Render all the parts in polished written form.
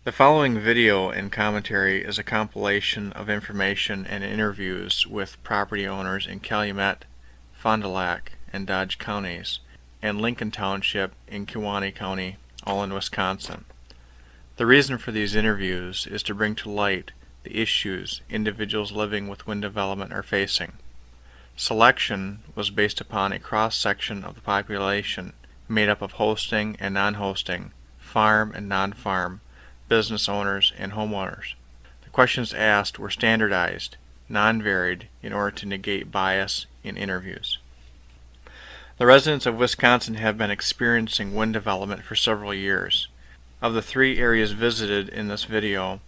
The following video and commentary is a compilation of information and interviews with property owners in Calumet, Fond du Lac, and Dodge counties, and Lincoln Township in Kewaunee County, all in Wisconsin. The reason for these interviews is to bring to light the issues individuals living with wind development are facing. Selection was based upon a cross-section of the population made up of hosting and non-hosting, farm and non-farm, business owners and homeowners. The questions asked were standardized, non-varied, in order to negate bias in interviews. The residents of Wisconsin have been experiencing wind development for several years. Of the 3 areas visited in this video,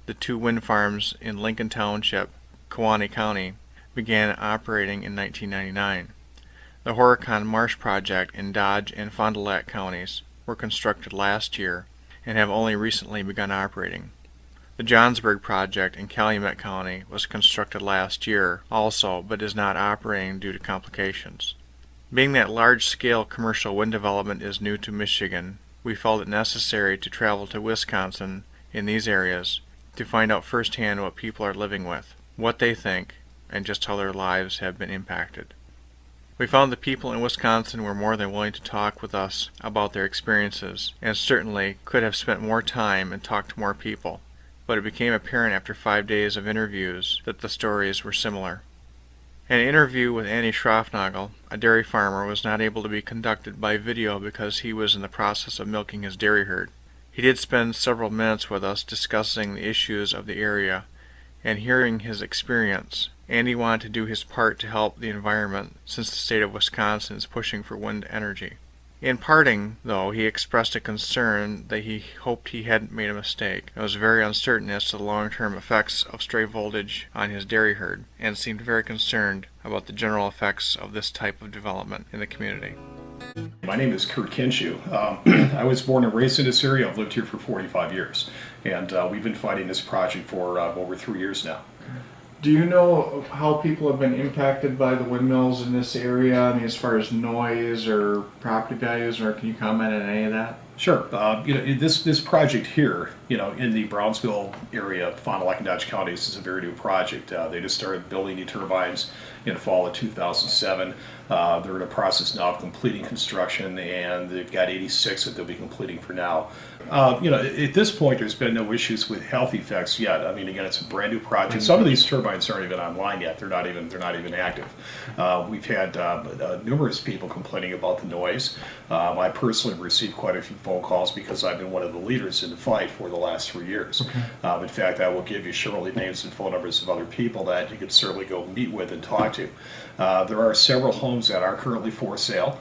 the 2 wind farms in Lincoln Township, Kewaunee County, began operating in 1999. The Horicon Marsh Project in Dodge and Fond du Lac counties were constructed last year and have only recently begun operating. The Johnsburg Project in Calumet County was constructed last year also, but is not operating due to complications. Being that large-scale commercial wind development is new to Michigan, we felt it necessary to travel to Wisconsin in these areas to find out firsthand what people are living with, what they think, and just how their lives have been impacted. We found the people in Wisconsin were more than willing to talk with us about their experiences, and certainly could have spent more time and talked to more people, but it became apparent after 5 days of interviews that the stories were similar. An interview with Andy Schroffnagel, a dairy farmer, was not able to be conducted by video because he was in the process of milking his dairy herd. He did spend several minutes with us discussing the issues of the area and hearing his experience. Andy wanted to do his part to help the environment since the state of Wisconsin is pushing for wind energy. In parting, though, he expressed a concern that he hoped he hadn't made a mistake and was very uncertain as to the long-term effects of stray voltage on his dairy herd, and seemed very concerned about the general effects of this type of development in the community. My name is Kurt Kinshu. I was born and raised in this area. I've lived here for 45 years, and we've been fighting this project for over 3 years now. Do you know how people have been impacted by the windmills in this area? I mean, as far as noise or property values, or can you comment on any of that? Sure. This project here, in the Brownsville area, Fond du Lac and Dodge counties, is a very new project. They just started building the turbines in the fall of 2007. They're in a process now of completing construction, and they've got 86 that they'll be completing for now. At this point, there's been no issues with health effects yet. I mean, again, it's a brand new project. Some of these turbines aren't even online yet. They're not even active. We've had numerous people complaining about the noise. I personally received quite a few phone calls because I've been one of the leaders in the fight for the last 3 years. Okay. In fact, I will give you shortly names and phone numbers of other people that you could certainly go meet with and talk to. There are several homes that are currently for sale.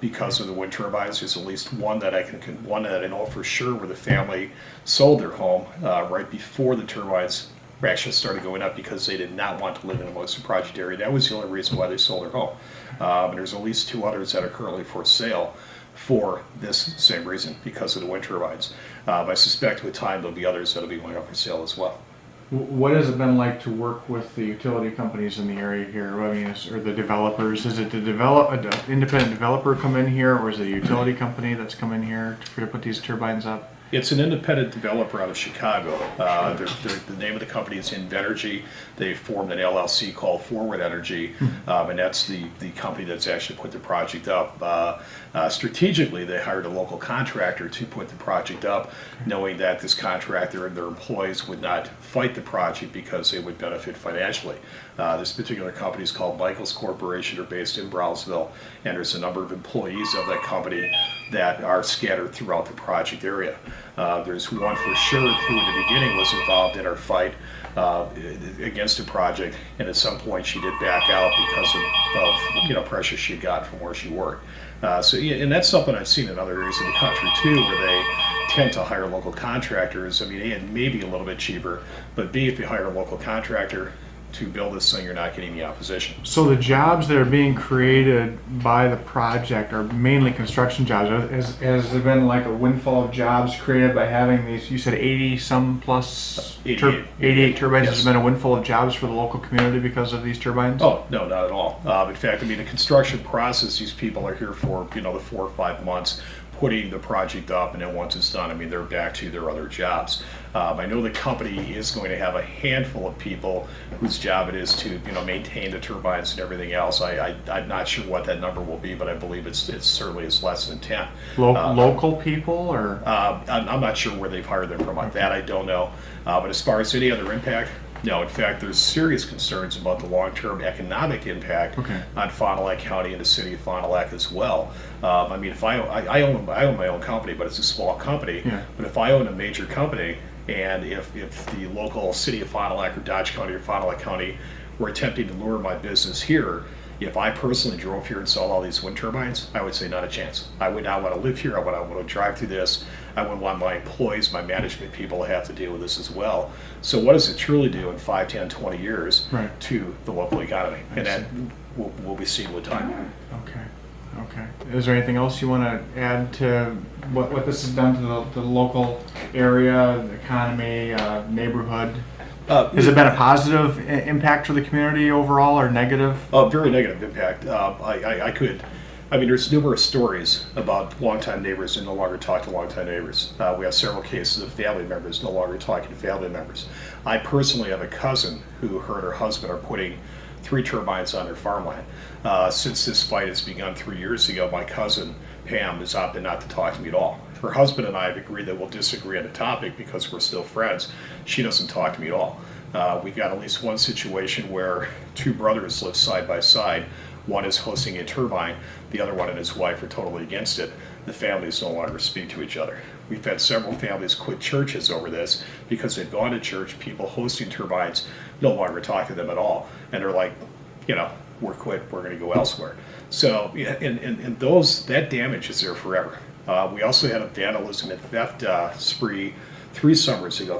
Because of the wind turbines. There's at least one that I know for sure where the family sold their home right before the turbines actually started going up because they did not want to live in a most project area. That was the only reason why they sold their home. And there's at least 2 others that are currently for sale for this same reason, because of the wind turbines. I suspect with time there'll be others that'll be going up for sale as well. What has it been like to work with the utility companies in the area here? I mean, or the developers? Is it an independent developer come in here, or is it a utility company that's come in here to put these turbines up? It's an independent developer out of Chicago. The name of the company is Invenergy. They formed an LLC called Forward Energy, and that's the company that's actually put the project up. Strategically, they hired a local contractor to put the project up, knowing that this contractor and their employees would not fight the project because they would benefit financially. This particular company is called Michaels Corporation. They're based in Brownsville, and there's a number of employees of that company that are scattered throughout the project area. There's one for sure who in the beginning was involved in our fight against the project, and at some point she did back out because of pressure she got from where she worked. And that's something I've seen in other areas of the country too, where they tend to hire local contractors. I mean, A, it may be a little bit cheaper, but B, if you hire a local contractor to build this thing, you're not getting the opposition. So the jobs that are being created by the project are mainly construction jobs. Has there been like a windfall of jobs created by having these, you said 80 some plus 88 turbines? Yes. Has there been a windfall of jobs for the local community because of these turbines? Oh, no, not at all. In fact, I mean, the construction process, these people are here for, the 4 or 5 months putting the project up, and then once it's done, I mean, they're back to their other jobs. I know the company is going to have a handful of people whose job it is to, you know, maintain the turbines and everything else. I'm not sure what that number will be, but I believe it's certainly is less than 10. Local people, or? I'm not sure where they've hired them from on that. I don't know. But as far as any other impact, no. In fact, there's serious concerns about the long-term economic impact on Fond du Lac County and the city of Fond du Lac as well. I mean, if I own my own company, but it's a small company. Yeah. But if I own a major company, and if the local city of Fond du Lac or Dodge County or Fond du Lac County were attempting to lure my business here, if I personally drove here and saw all these wind turbines, I would say not a chance. I would not want to live here. I would not want to drive through this. I wouldn't want my employees, my management people to have to deal with this as well. So what does it truly do in 5, 10, 20 years to the local economy? And that will be seen with time. Okay. Is there anything else you want to add to what this has done to the local area, the economy, neighborhood? Has it been a positive impact for the community overall, or negative? Very negative impact. I mean, there's numerous stories about longtime neighbors and no longer talk to longtime neighbors. We have several cases of family members no longer talking to family members. I personally have a cousin who her and her husband are putting 3 turbines on their farmland. Since this fight has begun 3 years ago, my cousin Pam has opted not to talk to me at all. Her husband and I have agreed that we'll disagree on the topic because we're still friends. She doesn't talk to me at all. We've got at least one situation where 2 brothers live side by side. One is hosting a turbine, the other one and his wife are totally against it. The families no longer speak to each other. We've had several families quit churches over this because they've gone to church, people hosting turbines no longer talk to them at all. And they're like, you know, we're quit, we're going to go elsewhere. So, and that damage is there forever. We also had a vandalism and theft spree 3 springs ago,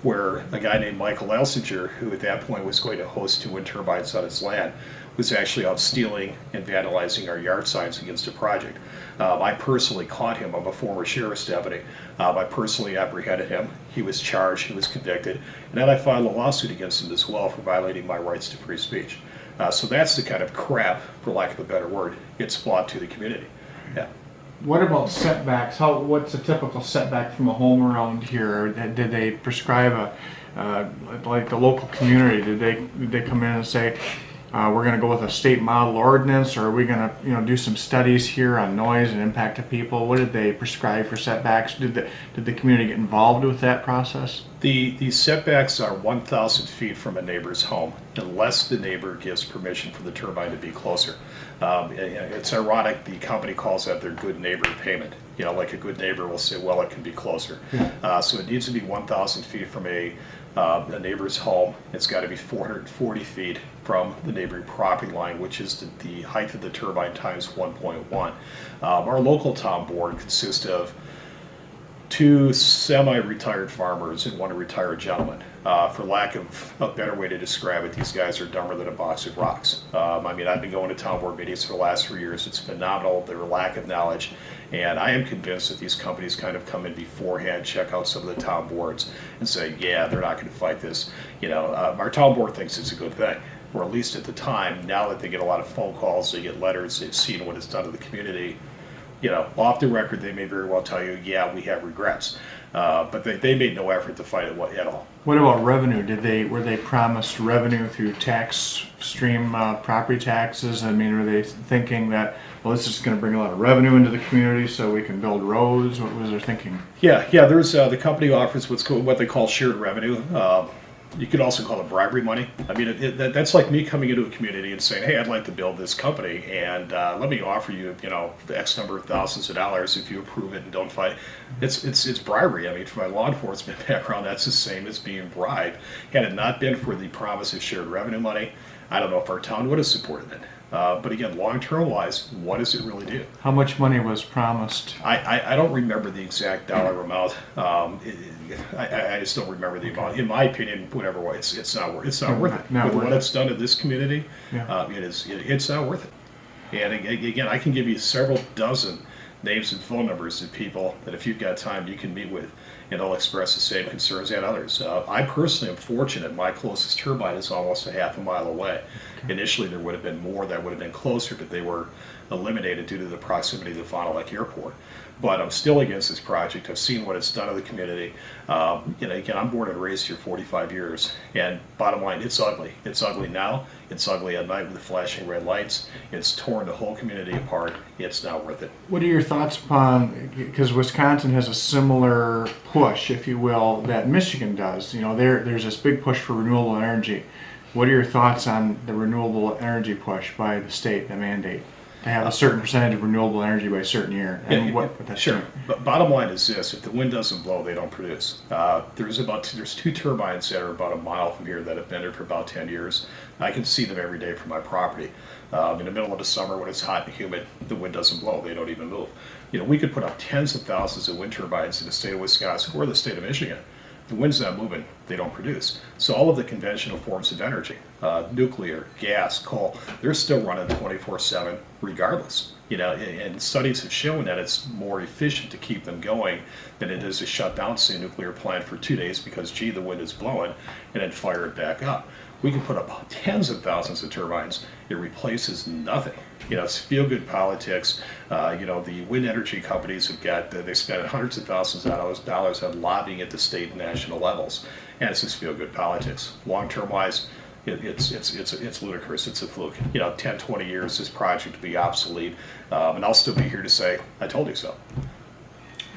where a guy named Michael Elsinger, who at that point was going to host 2 wind turbines on his land, was actually out stealing and vandalizing our yard signs against a project. I personally caught him. I'm a former sheriff's deputy. I personally apprehended him. He was charged, he was convicted, and then I filed a lawsuit against him as well for violating my rights to free speech. So that's the kind of crap, for lack of a better word, it's brought to the community. Yeah. What about setbacks? What's a typical setback from a home around here? Did they prescribe like the local community? Did they come in and say, we're going to go with a state model ordinance, or are we going to do some studies here on noise and impact to people? What did they prescribe for setbacks? Did the community get involved with that process? The setbacks are 1,000 feet from a neighbor's home, unless the neighbor gives permission for the turbine to be closer. It's ironic, the company calls that their good neighbor payment. You know, like a good neighbor will say, well, it can be closer. So it needs to be 1,000 feet from a neighbor's home. It's got to be 440 feet from the neighboring property line, which is the height of the turbine times 1.1. Our local town board consists of 2 semi-retired farmers and 1 retired gentleman. For lack of a better way to describe it, these guys are dumber than a box of rocks. I mean, I've been going to town board meetings for the last 3 years. It's phenomenal, their lack of knowledge. And I am convinced that these companies kind of come in beforehand, check out some of the town boards, and say, yeah, they're not going to fight this. You know, our town board thinks it's a good thing. Or at least at the time, now that they get a lot of phone calls, they get letters, they've seen what it's done to the community. You know, off the record, they may very well tell you, yeah, we have regrets. But they made no effort to fight it at all. What about revenue? Were they promised revenue through tax stream property taxes? I mean, were they thinking that, well, this is going to bring a lot of revenue into the community so we can build roads? What was their thinking? Yeah. There's the company offers what they call shared revenue. You could also call it bribery money. I mean, that's like me coming into a community and saying, hey, I'd like to build this company, and let me offer you, the X number of thousands of dollars if you approve it and don't fight. It's bribery. I mean, for my law enforcement background, that's the same as being bribed. Had it not been for the promise of shared revenue money, I don't know if our town would have supported it. But again, long-term wise, what does it really do? How much money was promised? I don't remember the exact dollar amount. I just don't remember the amount. In my opinion, whatever way, it's not worth it. With what it's done to this community, it's not worth it. And again, I can give you several dozen names and phone numbers of people that if you've got time you can meet with, and they'll express the same concerns and others. I personally am fortunate. My closest turbine is almost a half a mile away. Initially, there would have been more that would have been closer, but they were eliminated due to the proximity to the Fond du Lac Airport. But I'm still against this project. I've seen what it's done to the community. Again, I'm born and raised here 45 years, and bottom line, it's ugly. It's ugly now. It's ugly at night with the flashing red lights. It's torn the whole community apart. It's not worth it. What are your thoughts upon, because Wisconsin has a similar push, if you will, that Michigan does. You know, there's this big push for renewable energy. What are your thoughts on the renewable energy push by the state, the mandate, to have a certain percentage of renewable energy by a certain year? And what that's Sure. doing? But bottom line is this: if the wind doesn't blow, they don't produce. There's two turbines that are about a mile from here that have been there for about 10 years. I can see them every day from my property. In the middle of the summer when it's hot and humid, the wind doesn't blow. They don't even move. We could put up tens of thousands of wind turbines in the state of Wisconsin or the state of Michigan. The wind's not moving, they don't produce. So all of the conventional forms of energy, nuclear, gas, coal, they're still running 24/7 regardless. And studies have shown that it's more efficient to keep them going than it is to shut down, say, a nuclear plant for 2 days because, gee, the wind is blowing, and then fire it back up. We can put up tens of thousands of turbines. It replaces nothing. It's feel-good politics. The wind energy companies they spend hundreds of thousands of dollars on lobbying at the state and national levels, and it's just feel-good politics. Long-term wise, it's ludicrous. It's a fluke. 10, 20 years, this project will be obsolete, and I'll still be here to say, I told you so.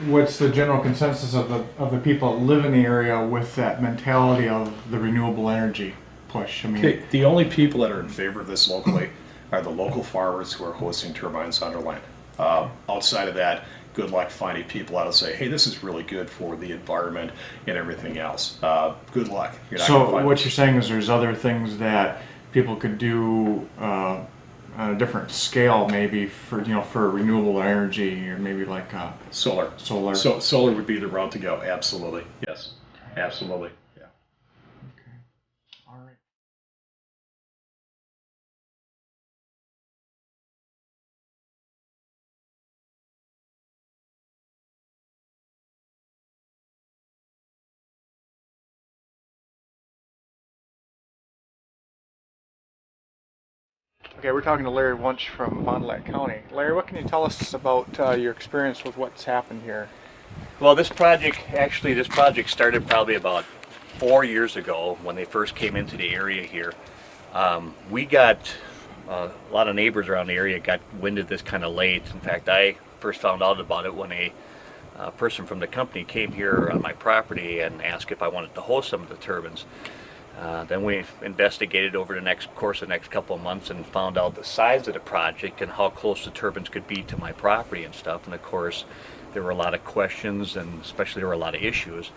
What's the general consensus of the people that live in the area with that mentality of the renewable energy push? I mean, The only people that are in favor of this locally are the local farmers who are hosting turbines on their land. Outside of that, good luck finding people out to say, hey, this is really good for the environment and everything else. Good luck. You're not gonna so find what you're saying is there's other things that people could do on a different scale, maybe for renewable energy, or maybe like solar. solar. So solar would be the route to go. Absolutely. Yes. Absolutely. Yeah. All right. Okay, we're talking to Larry Wunsch from Fond du Lac County. Larry, what can you tell us about your experience with what's happened here? Well, this project started probably about 4 years ago when they first came into the area here. We got a lot of neighbors around the area got wind of this kind of late. In fact, I first found out about it when a person from the company came here on my property and asked if I wanted to host some of the turbines. Then we investigated over the next couple of months and found out the size of the project and how close the turbines could be to my property and stuff. And of course, there were a lot of questions, and especially there were a lot of issues.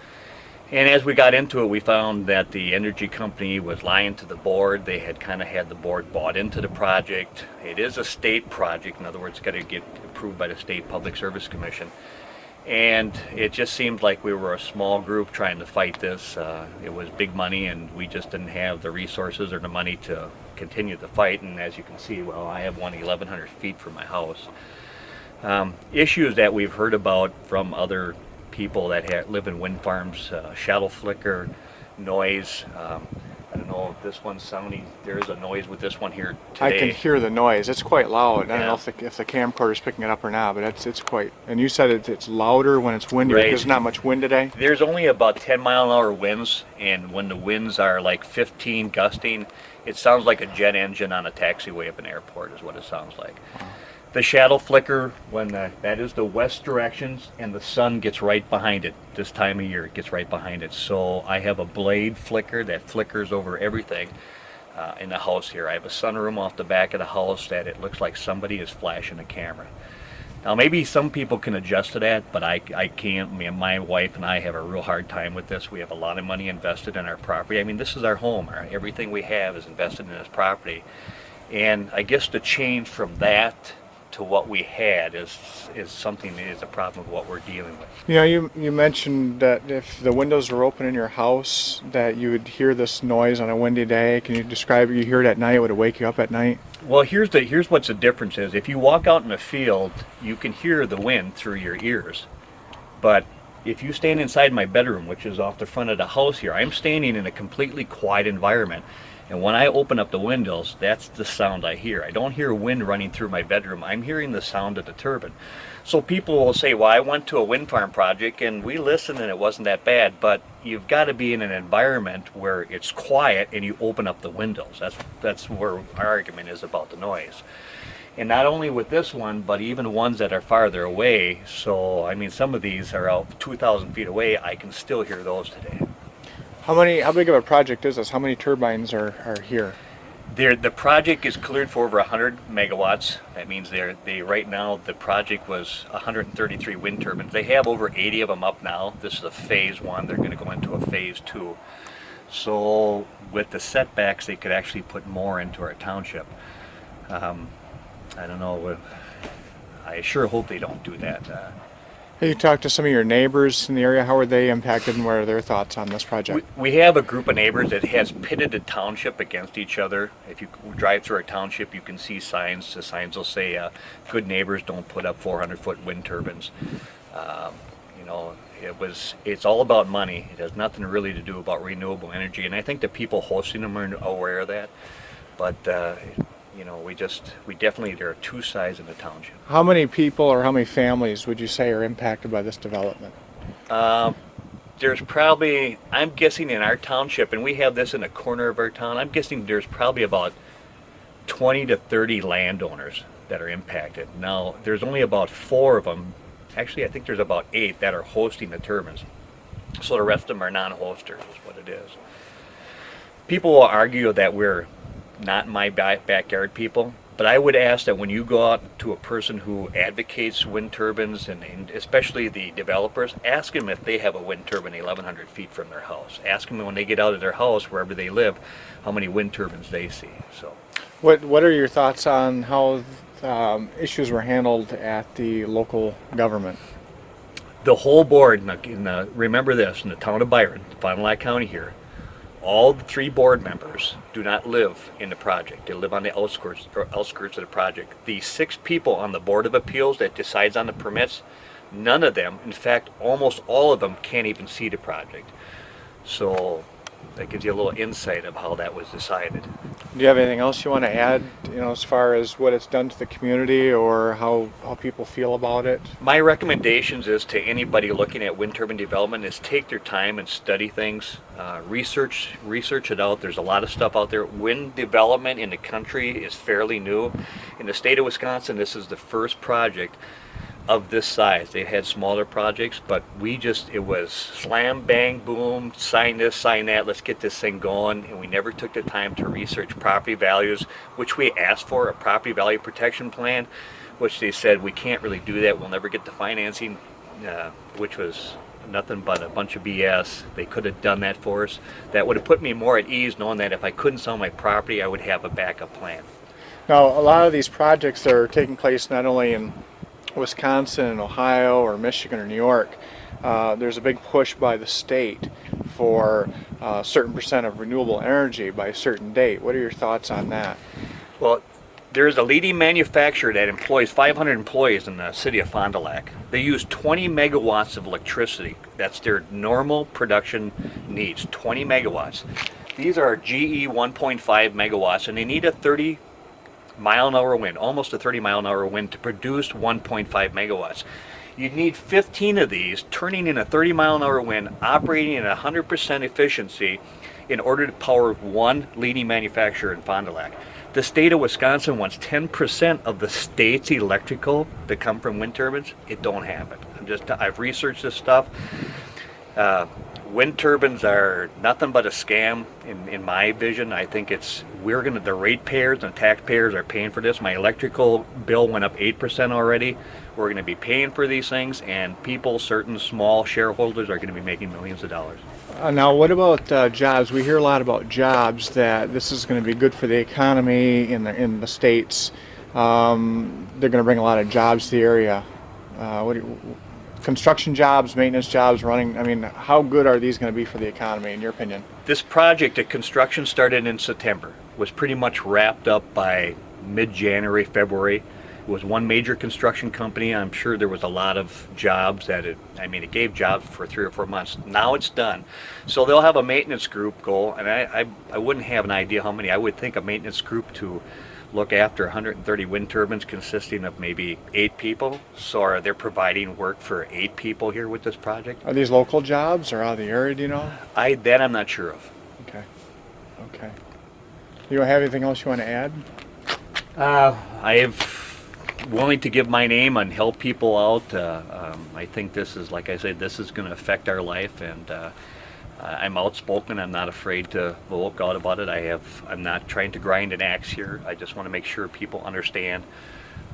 And as we got into it, we found that the energy company was lying to the board. They had kind of had the board bought into the project. It is a state project. In other words, it's got to get approved by the State Public Service Commission. And it just seemed like we were a small group trying to fight this. It was big money, and we just didn't have the resources or the money to continue the fight. And as you can see, well, I have one 1,100 feet from my house. Issues that we've heard about from other people that live in wind farms, shadow flicker, noise. I don't know if this one's sounding, there is a noise with this one here today. I can hear the noise. It's quite loud. I don't Yeah. know if the camcorder is picking it up or not, but it's quite. And you said it's louder when it's windy. Right. There's not much wind today. There's only about 10-mile-an-hour winds, and when the winds are like 15 gusting, it sounds like a jet engine on a taxiway at an airport is what it sounds like. The shadow flicker, when that is the west directions and the sun gets right behind it. This time of year, it gets right behind it. So I have a blade flicker that flickers over everything in the house here. I have a sunroom off the back of the house that it looks like somebody is flashing a camera. Now maybe some people can adjust to that, but I can't. My wife and I have a real hard time with this. We have a lot of money invested in our property. I mean, this is our home. Everything we have is invested in this property. And I guess the change from that to what we had is something that is a problem with what we're dealing with. You know, you mentioned that if the windows were open in your house, that you would hear this noise on a windy day. Can you describe it? You hear it at night? Would it wake you up at night? Well, here's what's the difference is. If you walk out in the field, you can hear the wind through your ears. But if you stand inside my bedroom, which is off the front of the house here, I'm standing in a completely quiet environment. And when I open up the windows, that's the sound I hear. I don't hear wind running through my bedroom. I'm hearing the sound of the turbine. So people will say, well, I went to a wind farm project and we listened and it wasn't that bad. But you've got to be in an environment where it's quiet and you open up the windows. That's where our argument is about the noise. And not only with this one, but even ones that are farther away. So, I mean, some of these are out 2,000 feet away. I can still hear those today. How big of a project is this? How many turbines are here? The project is cleared for over 100 megawatts. That means they right now the project was 133 wind turbines. They have over 80 of them up now. This is a phase one. They're going to go into a phase two. So with the setbacks, they could actually put more into our township. I don't know. I sure hope they don't do that. Have you talked to some of your neighbors in the area? How are they impacted, and what are their thoughts on this project? We have a group of neighbors that has pitted the township against each other. If you drive through our township, you can see signs. The signs will say, good neighbors don't put up 400-foot wind turbines. You know, it's all about money. It has nothing really to do about renewable energy. And I think the people hosting them are aware of that. But, you know, we definitely, there are two sides in the township. How many people or how many families would you say are impacted by this development? There's probably, I'm guessing in our township, and we have this in a corner of our town, I'm guessing there's probably about 20 to 30 landowners that are impacted. Now, there's only about 4 of them, actually I think there's about 8 that are hosting the turbines. So the rest of them are non-hosters is what it is. People will argue that we're not my backyard people, but I would ask that when you go out to a person who advocates wind turbines, and especially the developers, ask them if they have a wind turbine 1,100 feet from their house. Ask them when they get out of their house, wherever they live, how many wind turbines they see. So, What are your thoughts on how issues were handled at the local government? the whole board, remember this, in the town of Byron, Fond du Lac County here, all the 3 board members do not live in the project. They live on the outskirts of the project. The 6 people on the Board of Appeals that decides on the permits, none of them, in fact, almost all of them can't even see the project. So that gives you a little insight of how that was decided. Do you have anything else you want to add, as far as what it's done to the community or how people feel about it? My recommendations is to anybody looking at wind turbine development is take their time and study things, research it out. There's a lot of stuff out there. Wind development in the country is fairly new. In the state of Wisconsin, this is the first project of this size. They had smaller projects, but it was slam, bang, boom, sign this, sign that, let's get this thing going, and we never took the time to research property values, which we asked for, a property value protection plan, which they said we can't really do that, we'll never get the financing, which was nothing but a bunch of BS. They could have done that for us. That would have put me more at ease knowing that if I couldn't sell my property, I would have a backup plan. Now, a lot of these projects are taking place not only in Wisconsin and Ohio or Michigan or New York. There's a big push by the state for a certain percent of renewable energy by a certain date. What are your thoughts on that? Well, there's a leading manufacturer that employs 500 employees in the city of Fond du Lac. They use 20 megawatts of electricity. That's their normal production needs, 20 megawatts. These are GE 1.5 megawatts, and they need a 30-mile-an-hour wind, almost a 30-mile-an-hour wind to produce 1.5 megawatts. You'd need 15 of these turning in a 30-mile-an-hour wind, operating at 100% efficiency in order to power one leading manufacturer in Fond du Lac. The state of Wisconsin wants 10% of the state's electrical to come from wind turbines. It don't happen. I've researched this stuff. Wind turbines are nothing but a scam in my vision. I think the ratepayers and taxpayers are paying for this. My electrical bill went up 8% already. We're going to be paying for these things, and certain small shareholders are going to be making millions of dollars. Now, what about jobs? We hear a lot about jobs, that this is going to be good for the economy in the states. They're going to bring a lot of jobs to the area. Construction jobs, maintenance jobs, running. I mean, how good are these going to be for the economy, in your opinion? This project, the construction started in September, was pretty much wrapped up by mid-January, February. It was one major construction company. I'm sure there was a lot of jobs that it gave jobs for 3 or 4 months. Now it's done. So they'll have a maintenance group go, and I wouldn't have an idea how many. I would think a maintenance group to look after 130 wind turbines consisting of maybe 8 people. So they're providing work for 8 people here with this project. Are these local jobs or out of the area, do you know? That I'm not sure of. Okay. Okay. You have anything else you want to add? I have willing to give my name and help people out. I think this is, like I said, this is going to affect our life, and I'm outspoken. I'm not afraid to vote out about it. I'm not trying to grind an axe here. I just want to make sure people understand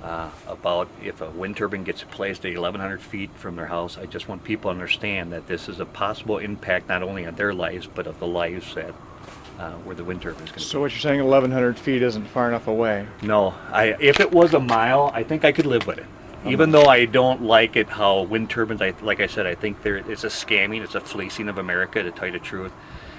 about if a wind turbine gets placed at 1,100 feet from their house. I just want people to understand that this is a possible impact not only on their lives, but of the lives that where the wind turbine is going to So what you're saying, 1,100 feet isn't far enough away? No, if it was a mile, I think I could live with it. Even though I don't like it how wind turbines, like I said, I think it's a scamming, it's a fleecing of America, to tell you the truth.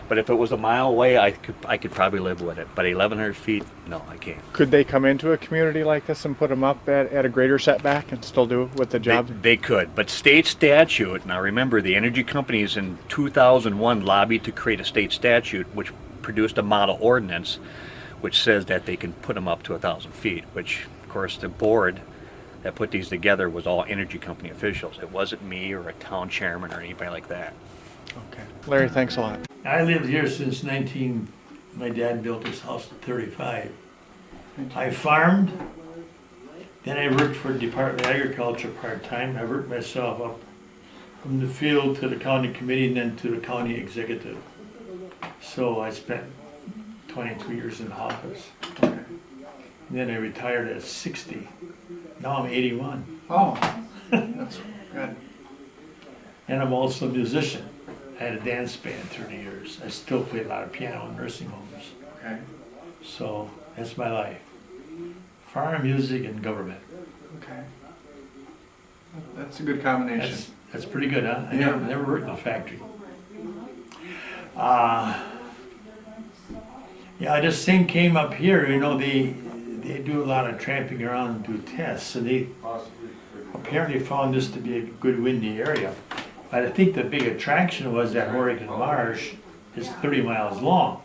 But if it was a mile away, I could probably live with it. But 1,100 feet, no, I can't. Could they come into a community like this and put them up at a greater setback and still do with the job? They could, but state statute, now remember, the energy companies in 2001 lobbied to create a state statute which produced a model ordinance which says that they can put them up to 1,000 feet, which, of course, the board that put these together was all energy company officials. It wasn't me or a town chairman or anybody like that. Okay. Larry, thanks a lot. I lived here since my dad built this house in 35. I farmed, then I worked for the Department of Agriculture part-time. I worked myself up from the field to the county committee and then to the county executive. So I spent 22 years in office. And then I retired at 60. Now I'm 81. Oh, that's good. And I'm also a musician. I had a dance band 30 years. I still play a lot of piano in nursing homes. Okay. So that's my life. Farm, music, and government. Okay. That's a good combination. That's pretty good, huh? I Yeah. never worked in a factory. Yeah, this thing came up here, you know, they do a lot of tramping around and do tests, and they apparently found this to be a good windy area. But I think the big attraction was that Horicon Marsh is 30 miles long.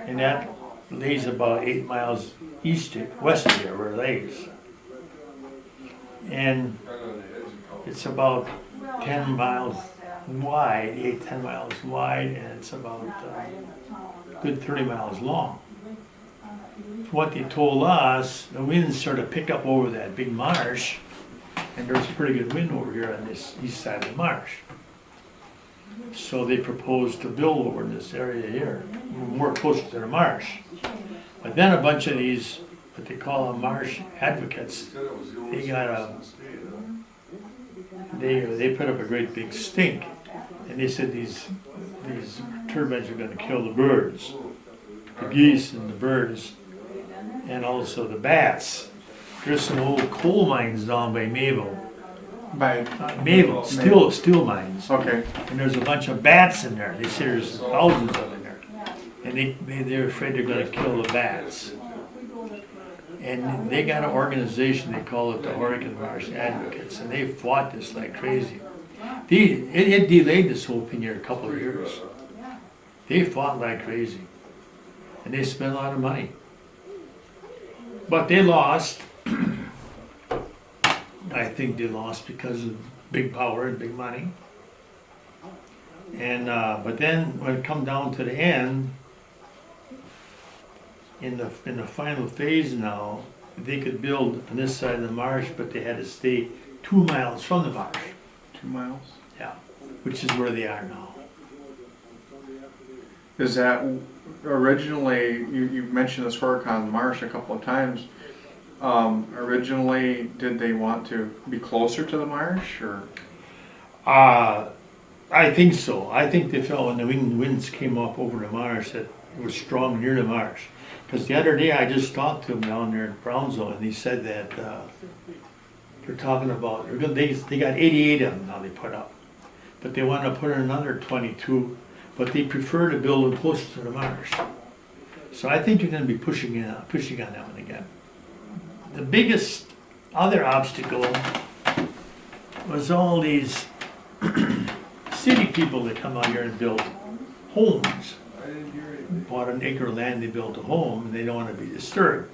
And that lays about 8 miles west of here, where it lays. And it's about 10 miles wide, 10 miles wide, and it's about good 30 miles long. From what they told us, the winds sort of pick up over that big marsh, and there's pretty good wind over here on this east side of the marsh. So they proposed to build over in this area here, more closer to the marsh. But then a bunch of these, what they call them marsh advocates, they put up a great big stink, and they said these turbines are going to kill the birds, the geese and the birds, and also the bats. There's some old coal mines down by Mayville. Mayville, steel mines. Okay. And there's a bunch of bats in there. They say there's thousands of them in there. And they're afraid they're going to kill the bats. And they got an organization, they call it the Horicon Marsh Advocates, and they fought this like crazy. It delayed this whole thing here a couple of years. They fought like crazy. And they spent a lot of money. But they lost. I think they lost because of big power and big money. And but then when it come down to the end, in the final phase now, they could build on this side of the marsh, but they had to stay 2 miles from the marsh. 2 miles. Yeah, which is where they are now. Is that originally, you mentioned this Horicon Marsh a couple of times. Originally, did they want to be closer to the marsh, or? I think so. I think they felt when the winds came up over the marsh that It was strong near the marsh. Because the other day I just talked to him down there in Brownsville, and he said that they're talking about, they got 88 of them now they put up. But they want to put in another 22, but they prefer to build them closer to the marsh. So I think you're going to be pushing on that one again. The biggest other obstacle was all these city people that come out here and build homes. Bought an acre of land, they built a home, and they don't want to be disturbed.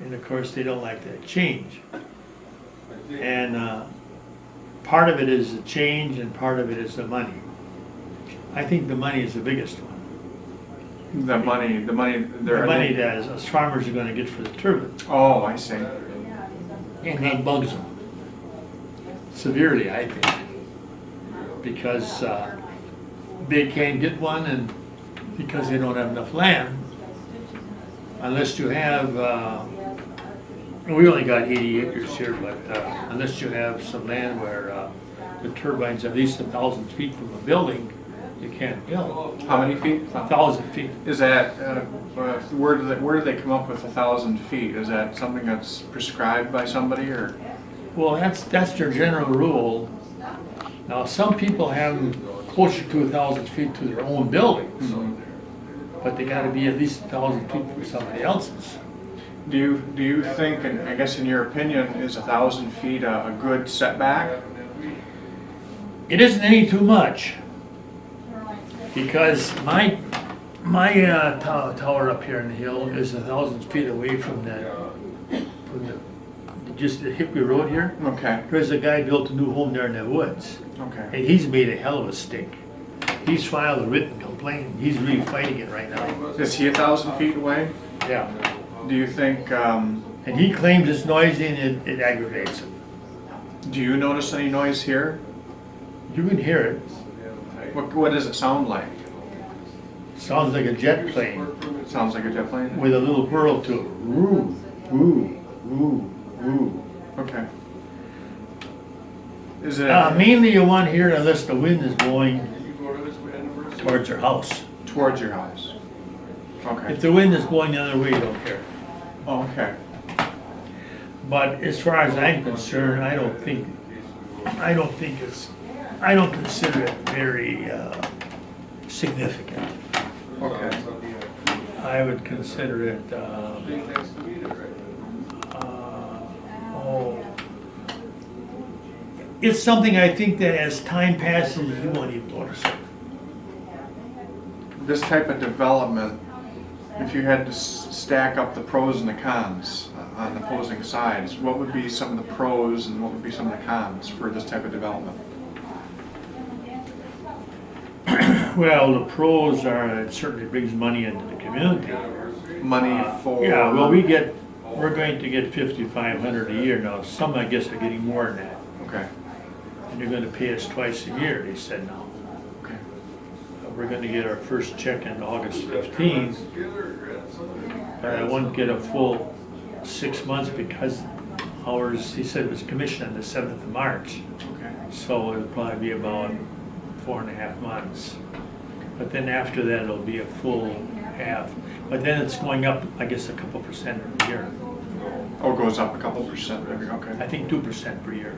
And of course, they don't like that change. And part of it is the change, and part of it is the money. I think the money is the biggest one. The money, The money that us farmers are going to get for the turbine, Oh, I see. and that bugs them severely, I think, because they can't get one, and because they don't have enough land, unless you have, we only got 80 acres here, but unless you have some land where the turbines at least 1,000 feet from a building, you can't build. How many feet? 1,000 feet. Is that, where do they come up with 1,000 feet? Is that something that's prescribed by somebody, or? Well, that's their general rule. Now, some people have them closer to 1,000 feet to their own buildings, but they gotta be at least 1,000 feet from somebody else's. Do you think, and I guess in your opinion, is 1,000 feet a good setback? It isn't any too much, because my tower up here in the hill is 1,000 feet away from just the Hickory Road here. Okay, There's a guy built a new home there in the woods, okay. and he's made a hell of a stink. He's filed a written complaint. He's really fighting it right now. Is he 1,000 feet away? Yeah. Do you think, And he claims it's noisy and it aggravates him. do you notice any noise here? You can hear it. What does it sound like? Sounds like a jet plane Sounds like a jet plane? with a little whirl to it. Woo, woo, woo, woo. Okay. Is it? Mainly you won't hear it unless the wind is blowing towards your house. Towards your house? Okay. If the wind is blowing the other way, you don't hear it. Oh, okay. But as far as I'm concerned, I don't consider it very significant. Okay. I would consider it, it's something I think that as time passes, you won't even notice it. This type of development, if you had to stack up the pros and the cons on the opposing sides, what would be some of the pros and what would be some of the cons for this type of development? Well, the pros are it certainly brings money into the community. Money for... Yeah, well, we're going to get 5,500 a year now. Some, I guess, are getting more than that. Okay, And they're gonna pay us twice a year, they said now. okay. We're gonna get our first check on August 15th. But I won't get a full 6 months because ours, he said it was commissioned on the 7th of March. Okay. So it'll probably be about 4.5 months. But then after that, it'll be a full half. But then it's going up, I guess, a couple percent a year. Oh, it goes up a couple percent maybe, okay. I think 2% per year.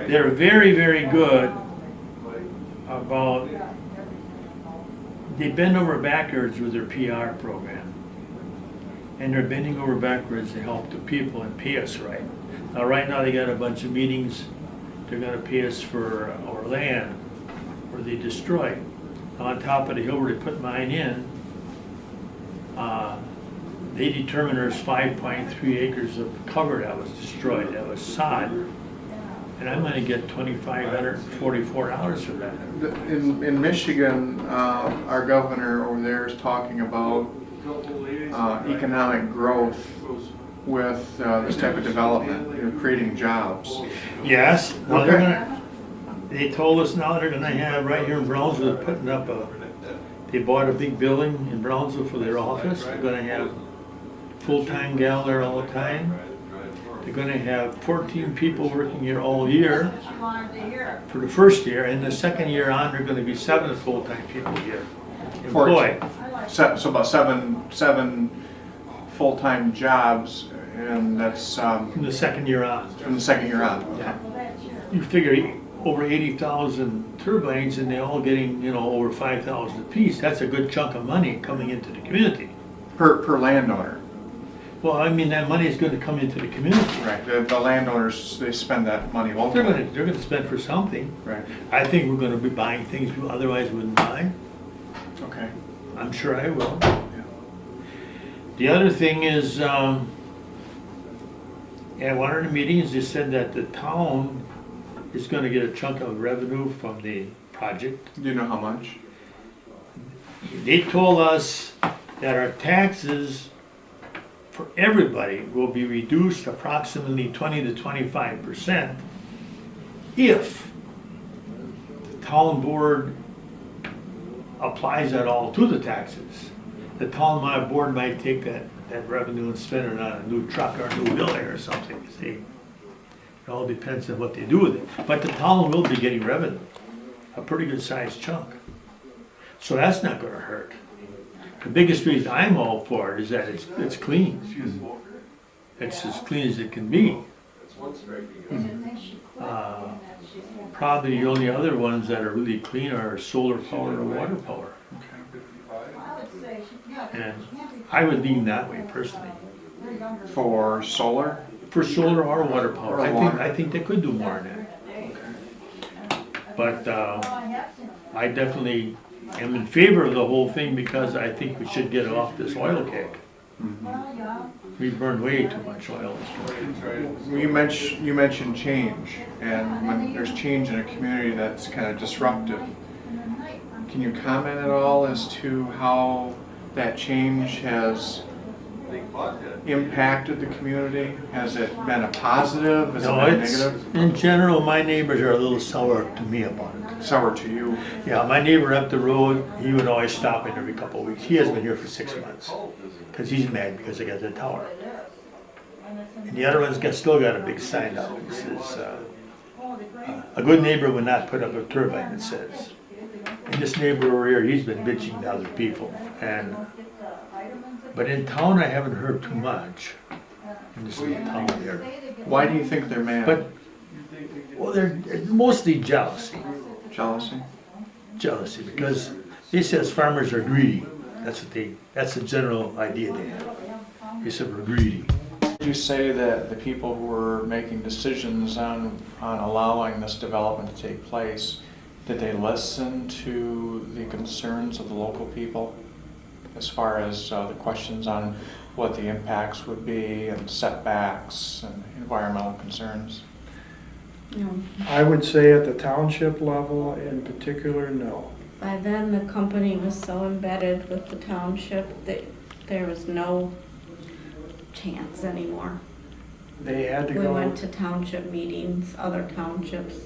They're very, very good about, they bend over backwards with their PR program. And they're bending over backwards to help the people and pay us right. Now, right now, they got a bunch of meetings. They're gonna pay us for our land, where they destroyed. On top of the hill where they put mine in, they determined there's 5.3 acres of cover that was destroyed, that was sod. And I'm gonna get $2,544 for that. In Michigan, our governor over there is talking about economic growth with this type of development, creating jobs. Yes, well, they're Okay. gonna, they told us now they're gonna have, right here in Brownsville, putting up they bought a big building in Brownsville for their office. They're gonna have full-time gal there all the time. They're gonna have 14 people working here all year for the first year, and the second year on, they're gonna be 7 full-time people here. employed. So about seven full-time jobs, and that's From the second year on. from the second year on. Yeah. You figure over 80,000 turbines and they're all getting, you know, over 5,000 apiece. That's a good chunk of money coming into the community. Per landowner. Well, I mean, that money is going to come into the community. Right. The landowners, they spend that money They're locally. going to spend for something. Right. I think we're going to be buying things we otherwise wouldn't buy. Okay. I'm sure I will. The other thing is, at one of the meetings, they said that the town is gonna get a chunk of revenue from the project. Do you know how much? They told us that our taxes for everybody will be reduced approximately 20 to 25% if the town board applies that all to the taxes. The town board might take that revenue and spend it on a new truck or a new building or something, see? It all depends on what they do with it. But the town will be getting revenue, a pretty good sized chunk. So that's not gonna hurt. The biggest reason I'm all for it is that it's clean. It's as clean as it can be. Probably the only other ones that are really clean are solar power or water power. And I would lean that way personally. For solar? For solar or water power, Or water. I think they could do more than that. But I definitely am in favor of the whole thing because I think we should get off this oil kick. We burn way too much oil. You mentioned change, and when there's change in a community that's kind of disruptive, can you comment at all as to how that change has impacted the community? Has it been a positive? Has No, it been it's, negative? in general, my neighbors are a little sour to me about it. Sour to you? Yeah, my neighbor up the road, he would always stop in every couple of weeks. He hasn't been here for 6 months because he's mad because I got the tower. And the other one's still got a big sign up. It says, a good neighbor would not put up a turbine, it says. And this neighbor over here, he's been bitching to other people. But in town, I haven't heard too much. In this little town here. Why do you think they're mad? But, well, they're mostly jealousy. Jealousy? Jealousy, because he says farmers are greedy. That's the general idea they have. He said we're greedy. Did you say that the people who were making decisions on allowing this development to take place, did they listen to the concerns of the local people as far as the questions on what the impacts would be and setbacks and environmental concerns? I would say at the township level in particular, no. By then, the company was so embedded with the township that there was no chance anymore. They had to We went go, to township meetings, other townships.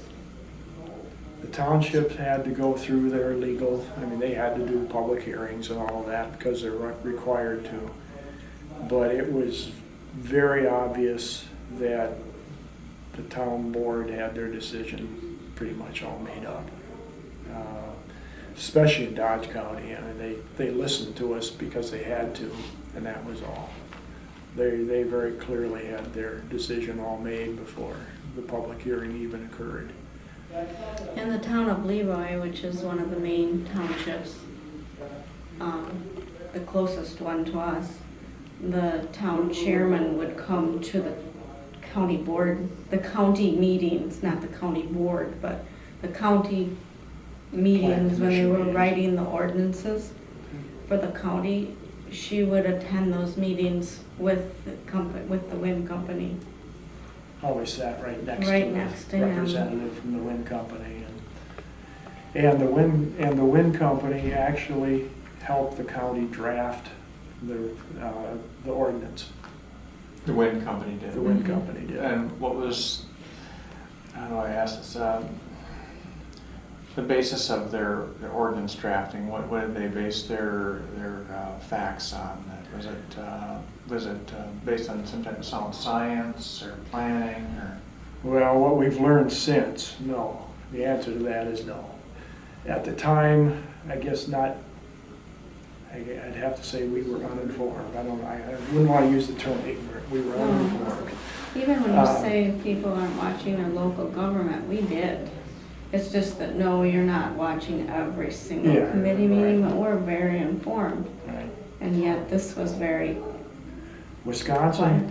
the townships had to go through their legal, I mean, they had to do public hearings and all of that because they're required to. But it was very obvious that the town board had their decision pretty much all made up. Especially in Dodge County, I mean, they listened to us because they had to, and that was all. They very clearly had their decision all made before the public hearing even occurred. In the town of Leroy, which is one of the main townships, the closest one to us, the town chairman would come to the county board, the county meetings, not the county board, but the county meetings when they were writing the ordinances for the county. She would attend those meetings with the wind company. Always sat right next Right to next to the him. representative from the wind company. And the wind company actually helped the county draft the ordinance. The wind company did. The wind company did. And what was, how do I ask this, the basis of their ordinance drafting? What did they base their facts on? Was it based on some type of sound science or planning or? Well, what we've learned since, no. The answer to that is no. At the time, I guess not I'd have to say we were uninformed. I wouldn't want to use the term ignorant. We were uninformed. Even when you Um, say people aren't watching their local government, we did. It's just that, no, you're not watching every single Yeah, committee meeting, right. but we're very informed. Right. And yet this was very Wisconsin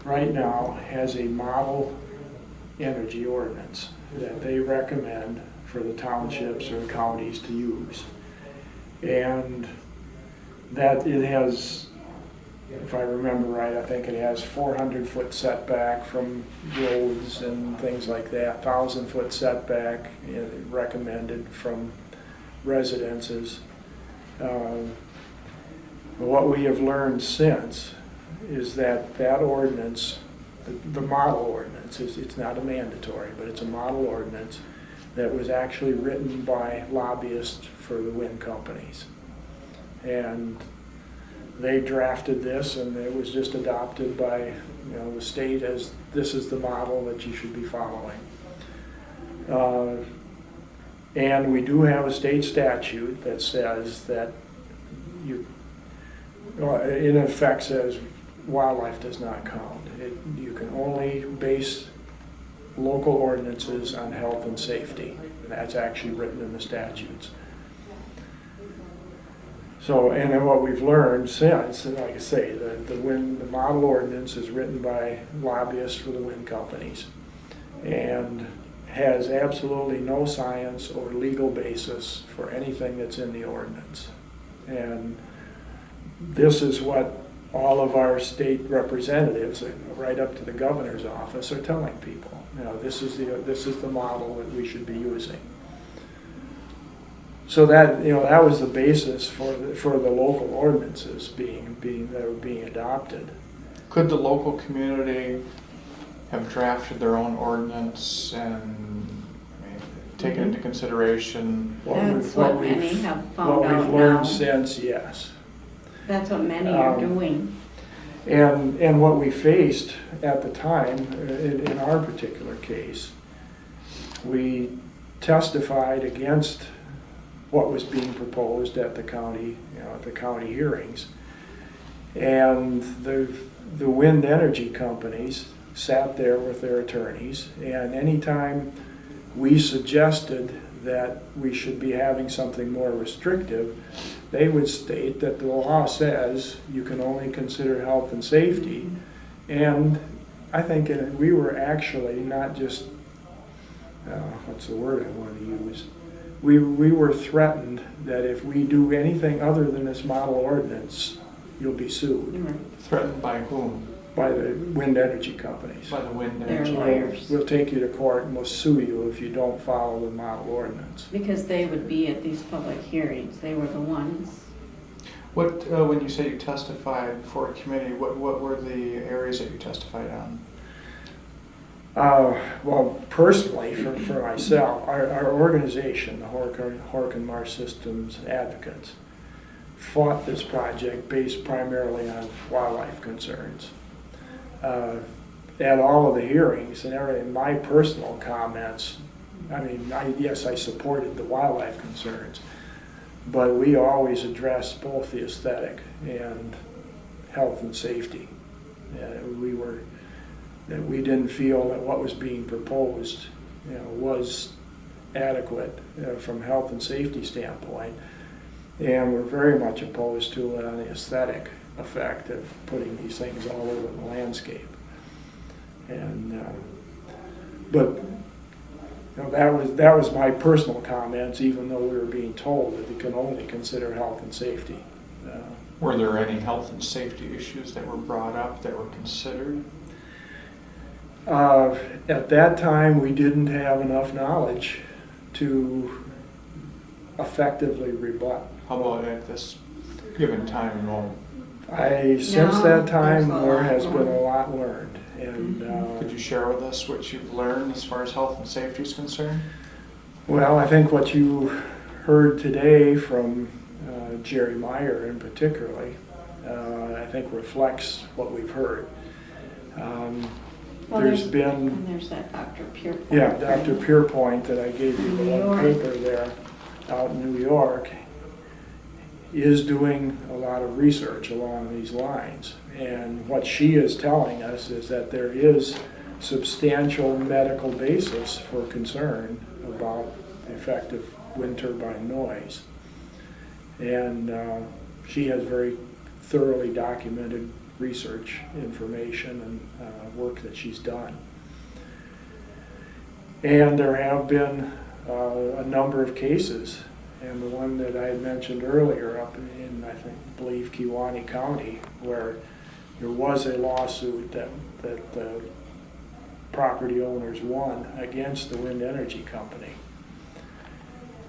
right now has a model energy ordinance that they recommend for the townships or counties to use. And that it has, if I remember right, I think it has 400-foot setback from roads and things like that, 1,000-foot setback recommended from residences. What we have learned since is that that ordinance, the model ordinance, it's not a mandatory, but it's a model ordinance that was actually written by lobbyists for the wind companies. And they drafted this, and it was just adopted by, the state as this is the model that you should be following. And we do have a state statute that says that in effect says wildlife does not count. You can only base local ordinances on health and safety. And that's actually written in the statutes. So, and then what we've learned since, and like I say, the model ordinance is written by lobbyists for the wind companies and has absolutely no science or legal basis for anything that's in the ordinance. And this is what all of our state representatives, right up to the governor's office, are telling people. This is the model that we should be using. So that that was the basis for the local ordinances that were being adopted. Could the local community have drafted their own ordinance and taken into consideration? That's what many have found What out we've learned now. since, yes. That's what many are doing. And what we faced at the time, in our particular case, we testified against what was being proposed at the county, at the county hearings. And the wind energy companies sat there with their attorneys, and anytime we suggested that we should be having something more restrictive, they would state that the law says you can only consider health and safety. And I think we were actually not just, what's the word I want to use? We were threatened that if we do anything other than this model ordinance, you'll be sued Threatened by whom? by the wind energy companies. By the wind They're energy. lawyers. We'll take you to court and we'll sue you if you don't follow the model ordinance. Because they would be at these public hearings. They were the ones. What, when you say you testified before a committee, what were the areas that you testified on? Well, personally, for myself, our organization, the Horkin-Marsh Systems Advocates, fought this project based primarily on wildlife concerns. At all of the hearings and everything, my personal comments, yes, I supported the wildlife concerns, but we always addressed both the aesthetic and health and safety. We didn't feel that what was being proposed, was adequate from health and safety standpoint, and we're very much opposed to it on the aesthetic effect of putting these things all over the landscape. And but that was my personal comments, even though we were being told that we can only consider health and safety. Were there any health and safety issues that were brought up that were considered? At that time, we didn't have enough knowledge to effectively rebut. How about at this given time and moment? Since No, that time, there's a there lot has been a more. lot learned. And Could you share with us what you've learned as far as health and safety is concerned? well, I think what you heard today from Jerry Meyer in particularly, I think reflects what we've heard. Well, There's been, And there's that Dr. Pierpoint. yeah, Dr. Pierpoint that I gave you the New one York. paper there out in New York. is doing a lot of research along these lines. And what she is telling us is that there is substantial medical basis for concern about the effect of wind turbine noise. And she has very thoroughly documented research information and work that she's done. And there have been a number of cases, and the one that I had mentioned earlier up in I believe Kewaunee County, where there was a lawsuit that the property owners won against the wind energy company.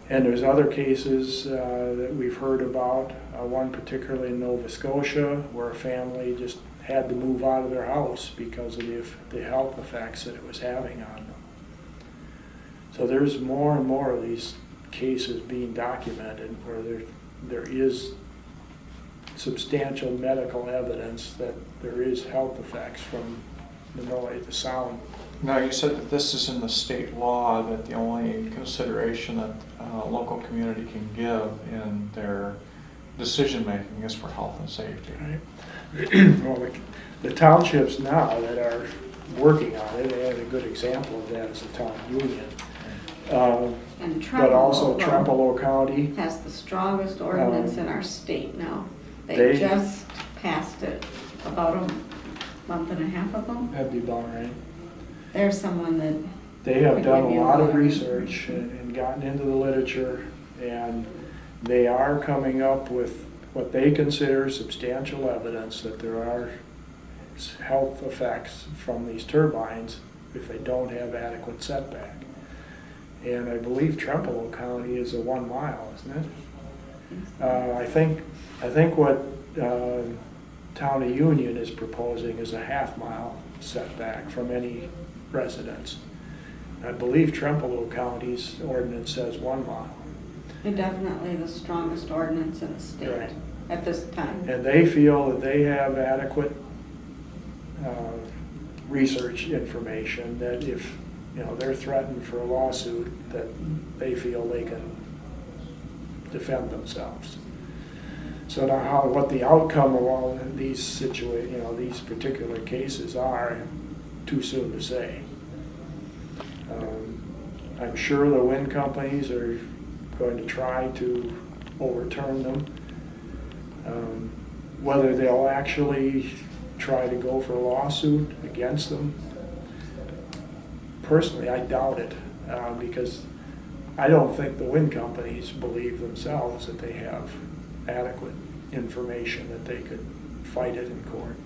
And there's other cases that we've heard about, one particularly in Nova Scotia, where a family just had to move out of their house because of the health effects that it was having on them. So there's more and more of these cases being documented where there is substantial medical evidence that there is health effects from the noise, the sound. Now, you said that this is in the state law, that the only consideration that a local community can give in their decision-making is for health and safety. Right. Well, the townships now that are working on it, and a good example of that is the town of Union. And But also Trempealeau Trempealeau County. has the strongest ordinance in our state now. They They- just passed it about a month and a half ago. That'd be about right. There's someone that, They have Could done give a you lot of more. research and gotten into the literature, and they are coming up with what they consider substantial evidence that there are health effects from these turbines if they don't have adequate setback. And I believe Trempealeau County is a 1 mile, isn't it? I think what Town of Union is proposing is a half-mile setback from any residence. I believe Trempealeau County's ordinance says 1 mile. they're definitely the strongest ordinance in the state Right. at this time. And they feel that they have adequate research information that if, they're threatened for a lawsuit, that they feel they can defend themselves. So now what the outcome of all these these particular cases are, too soon to say. I'm sure the wind companies are going to try to overturn them. Whether they'll actually try to go for a lawsuit against them, personally, I doubt it, because I don't think the wind companies believe themselves that they have adequate information that they could fight it in court.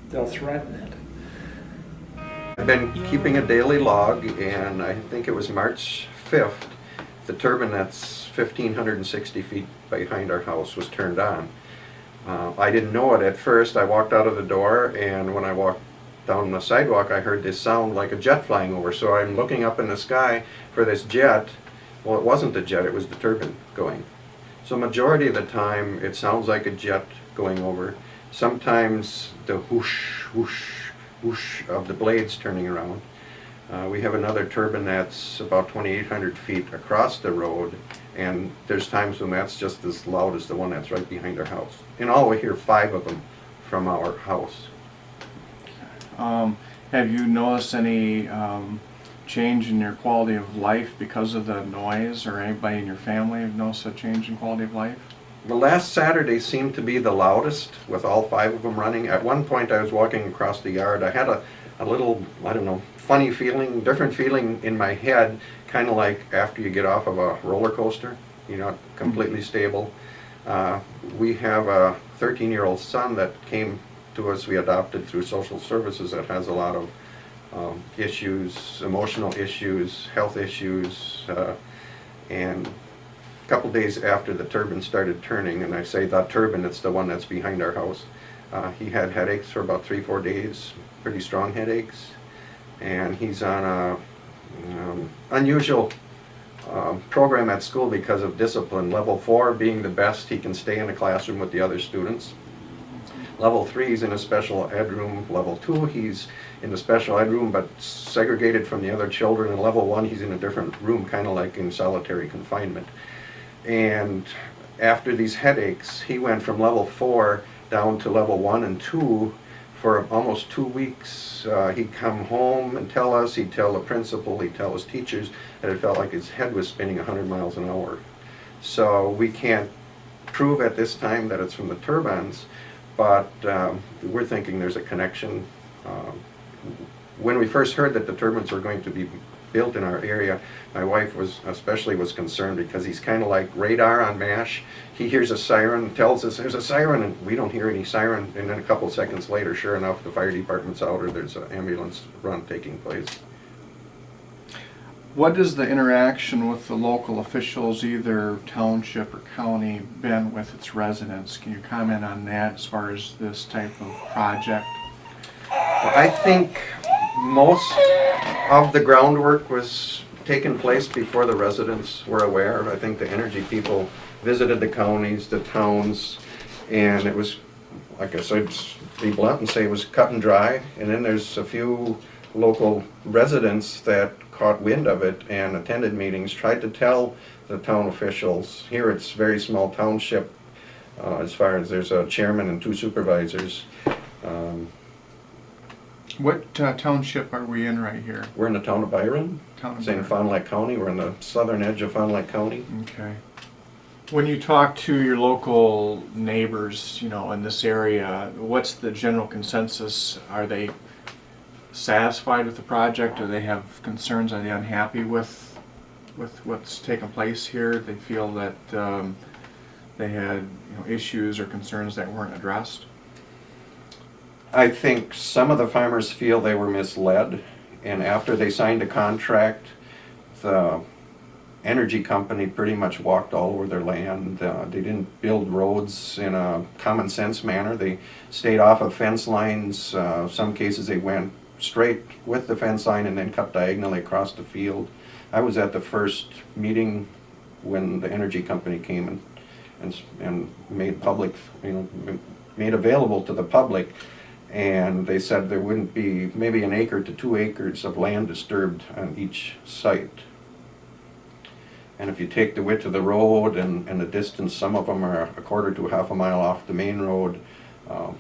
They'll threaten it. I've been keeping a daily log, and I think it was March 5th, the turbine that's 1,560 feet behind our house was turned on. I didn't know it at first. I walked out of the door, and when I walked down the sidewalk, I heard this sound like a jet flying over. So I'm looking up in the sky for this jet. Well, it wasn't a jet, it was the turbine going. So majority of the time, it sounds like a jet going over. Sometimes the whoosh, whoosh, whoosh of the blades turning around. We have another turbine that's about 2,800 feet across the road, and there's times when that's just as loud as the one that's right behind our house. In all, we hear 5 of them from our house. Have you noticed any change in your quality of life because of the noise, or anybody in your family have noticed a change in quality of life? The last Saturday seemed to be the loudest, with all 5 of them running. At one point I was walking across the yard. I had a little, I don't know, funny feeling, different feeling in my head, kind of like after you get off of a roller coaster, you're not completely stable. We have a 13-year-old son that came to us, we adopted through social services, that has a lot of issues, emotional issues, health issues, and a couple days after the turbine started turning, and I say that turbine, it's the one that's behind our house, he had headaches for about 3-4 days, pretty strong headaches, and he's on a unusual program at school because of discipline. Level 4 being the best, he can stay in the classroom with the other students. Level 3 he's in a special ed room. Level 2 he's in the special ed room but segregated from the other children. And level 1 he's in a different room, kind of like in solitary confinement. And after these headaches, he went from level 4 down to level 1 and 2 for almost 2 weeks. He'd come home and tell us, he'd tell the principal, he'd tell his teachers that it felt like his head was spinning 100 miles an hour. So we can't prove at this time that it's from the turbines, but we're thinking there's a connection. When we first heard that the turbines were going to be built in our area, my wife was concerned because he's kind of like radar on MASH. He hears a siren, tells us there's a siren, and we don't hear any siren, and then a couple seconds later, sure enough, the fire department's out or there's an ambulance run taking place. What has the interaction with the local officials, either township or county, been with its residents? Can you comment on that as far as this type of project? I think most of the groundwork was taking place before the residents were aware. I think the energy people visited the counties, the towns, and it was, like I said, be blunt and say it was cut and dry. And then there's a few local residents that caught wind of it and attended meetings, tried to tell the town officials. Here it's a very small township, as far as there's a chairman and 2 supervisors. What township are we in right here? We're in the town of Byron. It's in Fond du Lac County. We're in the southern edge of Fond du Lac County. Okay. When you talk to your local neighbors, you know, in this area, what's the general consensus? Are they satisfied with the project? Do they have concerns? Are they unhappy with what's taken place here? They feel that they had, you know, issues or concerns that weren't addressed? I think some of the farmers feel they were misled, and after they signed a contract, the energy company pretty much walked all over their land. They didn't build roads in a common sense manner. They stayed off of fence lines. Some cases they went straight with the fence line and then cut diagonally across the field. I was at the first meeting when the energy company came and made public, you know, made available to the public. And they said there wouldn't be maybe 1 acre to 2 acres of land disturbed on each site. And if you take the width of the road and the distance, some of them are a quarter to half a mile off the main road,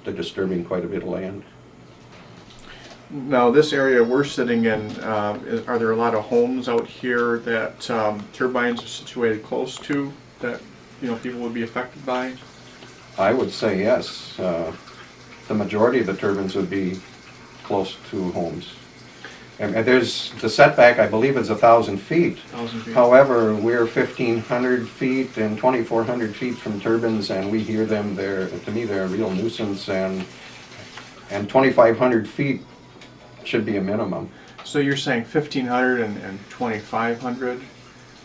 they're disturbing quite a bit of land. Now, this area we're sitting in, are there a lot of homes out here that turbines are situated close to that, you know, people would be affected by? I would say yes. The majority of the turbines would be close to homes. And there's the setback, I believe, is 1,000 feet. 1,000 feet. However, we're 1,500 feet and 2,400 feet from turbines, and we hear them. To me, they're a real nuisance, and 2,500 feet should be a minimum. So you're saying 1,500 and 2,500?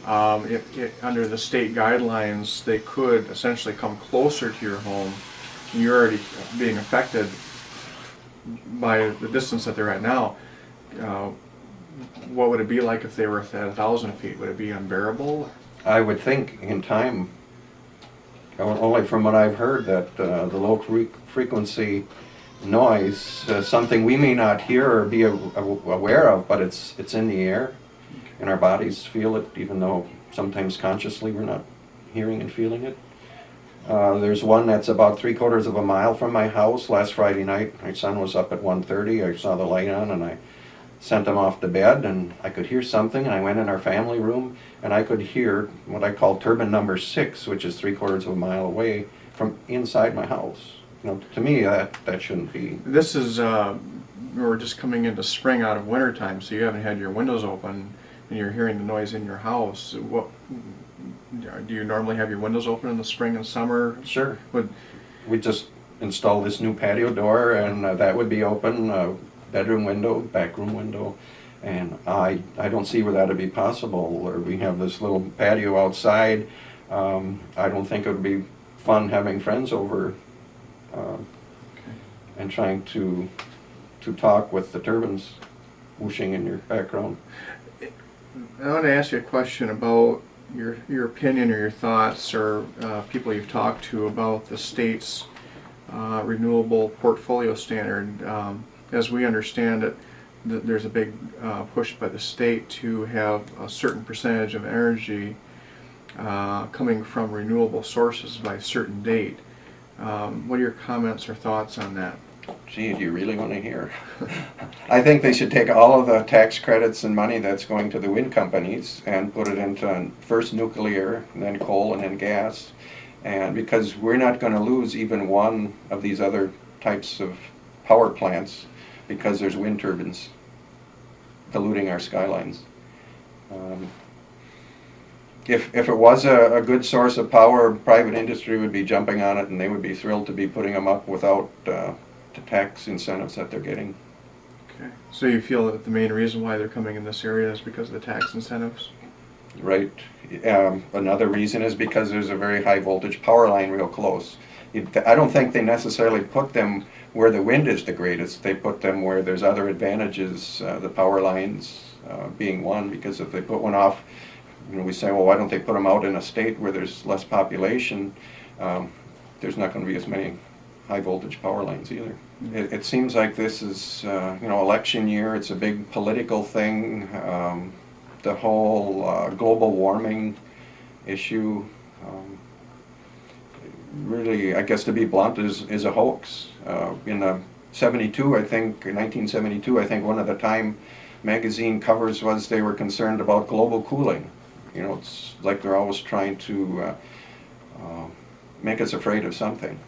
Under the state guidelines, they could essentially come closer to your home. You're already being affected by the distance that they're at now. What would it be like if they were at 1,000 feet? Would it be unbearable? I would think in time, only from what I've heard, that the low frequency noise, something we may not hear or be aware of, but it's in the air, and our bodies feel it, even though sometimes consciously we're not hearing and feeling it. There's one that's about 3/4 of a mile from my house. Last Friday night, my son was up at 1:30. I saw the light on, and I sent him off to bed, and I could hear something, and I went in our family room, and I could hear what I call turbine number 6, which is 3/4 of a mile away from inside my house. You know, to me, that shouldn't be. This is, we're just coming into spring out of winter time, so you haven't had your windows open, and you're hearing the noise in your house. What, do you normally have your windows open in the spring and summer? Sure. Would, We just installed this new patio door, and that would be open, bedroom window, back room window, and I don't see where that would be possible. Or we have this little patio outside. I don't think it would be fun having friends over and trying to talk with the turbines whooshing in your background. I want to ask you a question about your opinion or your thoughts, or people you've talked to about the state's renewable portfolio standard. As we understand it, there's a big push by the state to have a certain percentage of energy coming from renewable sources by a certain date. What are your comments or thoughts on that? Gee, do you really want to hear? I think they should take all of the tax credits and money that's going to the wind companies and put it into first nuclear, and then coal, and then gas. And because we're not going to lose even one of these other types of power plants because there's wind turbines polluting our skylines. If it was a good source of power, private industry would be jumping on it, and they would be thrilled to be putting them up without the tax incentives that they're getting. Okay. So you feel that the main reason why they're coming in this area is because of the tax incentives? Right. Another reason is because there's a very high voltage power line real close. I don't think they necessarily put them where the wind is the greatest. They put them where there's other advantages, the power lines being one, because if they put one off, we say, well, why don't they put them out in a state where there's less population? There's not going to be as many high voltage power lines either. It seems like this is, election year. It's a big political thing. The whole global warming issue, really, I guess to be blunt, is a hoax. In 1972, I think one of the Time magazine covers was they were concerned about global cooling. It's like they're always trying to make us afraid of something.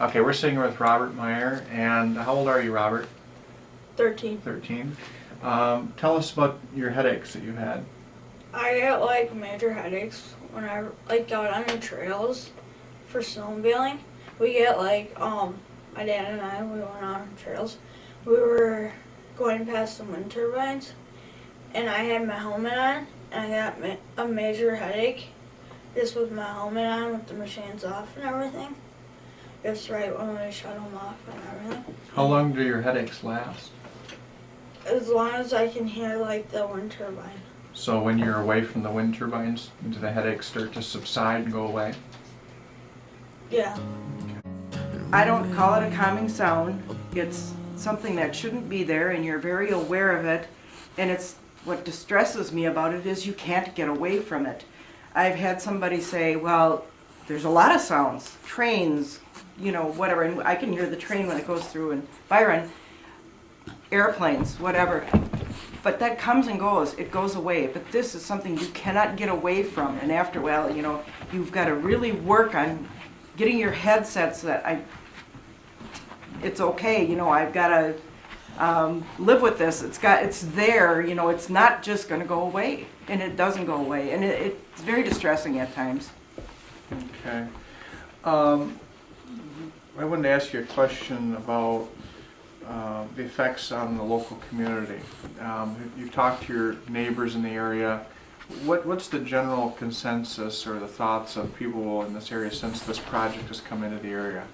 Okay, we're sitting here with Robert Meyer, and how old are you, Robert? 13. 13. Tell us about your headaches that you had. I get like major headaches when I got on the trails for snowmobiling. We get like my dad and I, we went on trails. We were going past some wind turbines, and I had my helmet on, and I got a major headache just with my helmet on, with the machines off and everything. Just right when we shut them off and everything. How long do your headaches last? As long as I can hear like the wind turbine. So when you're away from the wind turbines, do the headaches start to subside and go away? Yeah. I don't call it a calming sound. It's something that shouldn't be there, and you're very aware of it. And it's what distresses me about it is you can't get away from it. I've had somebody say, well, there's a lot of sounds, trains, whatever, and I can hear the train when it goes through in Byron, airplanes, whatever. But that comes and goes, it goes away. But this is something you cannot get away from, and after a while, you've got to really work on getting your headset so that it's okay, I've got to live with this. It's there, it's not just going to go away, and it doesn't go away, and it's very distressing at times. Okay. I wanted to ask you a question about the effects on the local community. You've talked to your neighbors in the area. What's the general consensus or the thoughts of people in this area since this project has come into the area?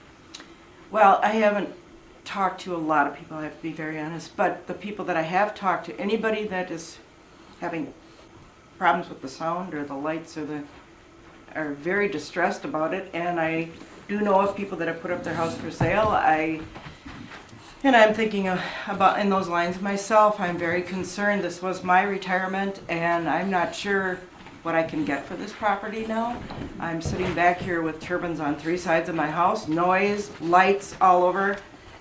Well, I haven't talked to a lot of people, I have to be very honest, but the people that I have talked to, anybody that is having problems with the sound or the lights are very distressed about it, and I do know of people that have put up their house for sale. And I'm thinking about in those lines myself. I'm very concerned. This was my retirement, and I'm not sure what I can get for this property now. I'm sitting back here with turbines on 3 sides of my house, noise, lights all over,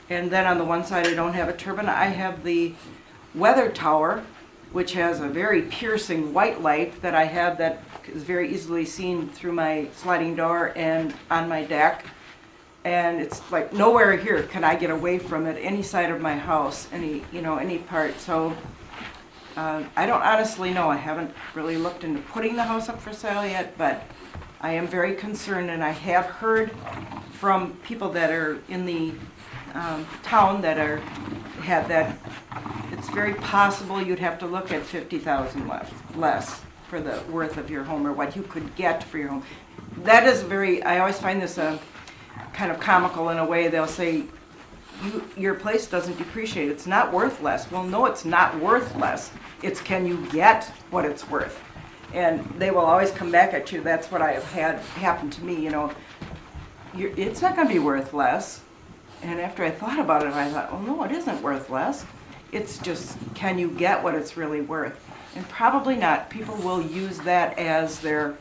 and then on the one side I don't have a turbine. I have the weather tower, which has a very piercing white light that I have that is very easily seen through my sliding door and on my deck. And it's like nowhere here can I get away from it, any side of my house, any part. So I don't honestly know. I haven't really looked into putting the house up for sale yet, but I am very concerned, and I have heard from people that are in the town that had that. It's very possible you'd have to look at $50,000 less for the worth of your home, or what you could get for your home. That is I always find this kind of comical in a way. They'll say, your place doesn't depreciate, it's not worth less. Well, no, it's not worth less. It's can you get what it's worth? And they will always come back at you. That's what I have had happen to me, it's not going to be worth less. And after I thought about it, I thought, oh no, it isn't worth less. It's just, can you get what it's really worth? And probably not. People will use that as their,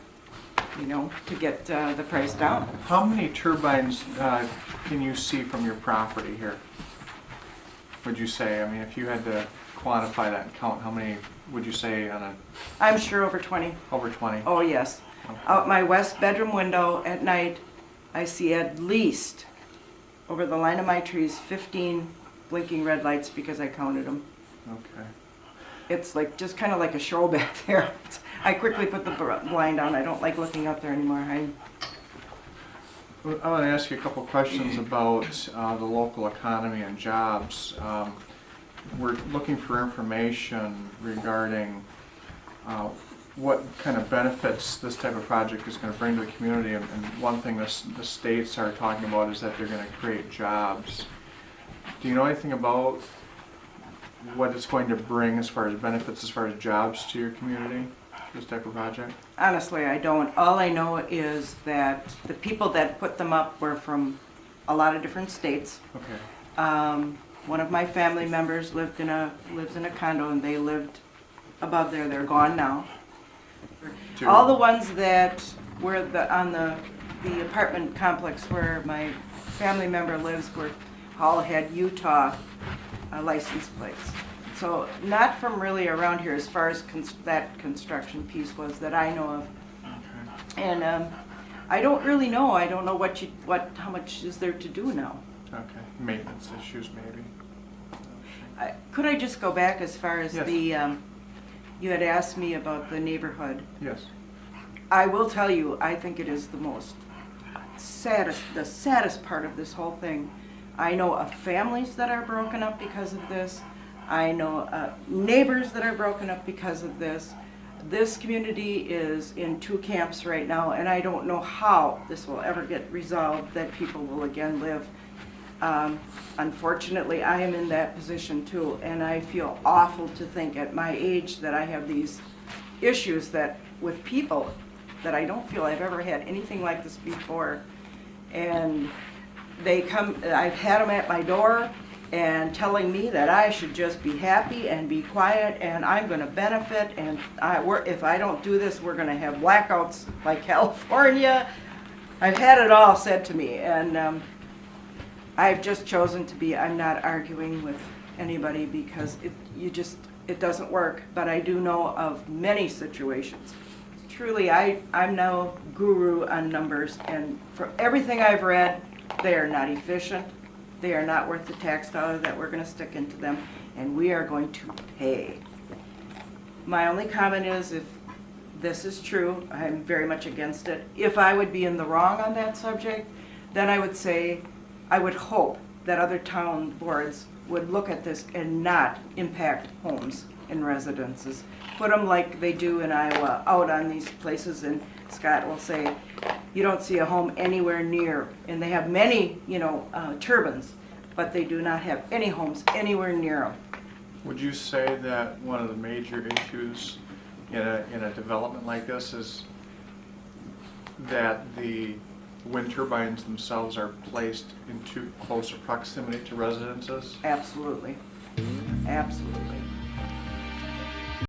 to get the price down. How many turbines can you see from your property here? Would you say? I mean, if you had to quantify that and count, how many would you say on a I'm sure over 20. over 20? Oh, yes. Okay. Out my west bedroom window at night, I see at least, over the line of my trees, 15 blinking red lights because I counted them. Okay. It's like, just kind of like a show back there. I quickly put the blind on. I don't like looking out there anymore. I want to ask you a couple questions about the local economy and jobs. We're looking for information regarding what kind of benefits this type of project is going to bring to the community. And one thing the states are talking about is that they're going to create jobs. Do you know anything about what it's going to bring as far as benefits, as far as jobs to your community, this type of project? Honestly, I don't. All I know is that the people that put them up were from a lot of different states. Okay. One of my family members lives in a condo, and they lived above there. They're gone now. Two. All the ones that were on the apartment complex where my family member lives all had Utah license plates. So not from really around here as far as that construction piece was that I know of. Okay. And I don't really know. I don't know how much is there to do now. Okay. Maintenance issues, maybe. Could I just go back as far as Yes. you had asked me about the neighborhood. Yes. I will tell you, I think it is the saddest part of this whole thing. I know of families that are broken up because of this. I know neighbors that are broken up because of this. This community is in two camps right now, and I don't know how this will ever get resolved, that people will again live. Unfortunately, I am in that position too, and I feel awful to think at my age that I have these issues that with people that I don't feel I've ever had anything like this before. And they come, I've had them at my door and telling me that I should just be happy and be quiet and I'm going to benefit, and if I don't do this, we're going to have blackouts like California. I've had it all said to me, and I've just chosen to be, I'm not arguing with anybody because it doesn't work, but I do know of many situations. Truly, I'm no guru on numbers, and for everything I've read, they are not efficient. They are not worth the tax dollar that we're going to stick into them, and we are going to pay. My only comment is, if this is true, I'm very much against it. If I would be in the wrong on that subject, then I would say, I would hope that other town boards would look at this and not impact homes and residences. Put them like they do in Iowa, out on these places, and Scott will say, you don't see a home anywhere near, and they have many, turbines, but they do not have any homes anywhere near them. Would you say that one of the major issues in a development like this is that the wind turbines themselves are placed in too close a proximity to residences? Absolutely. Absolutely.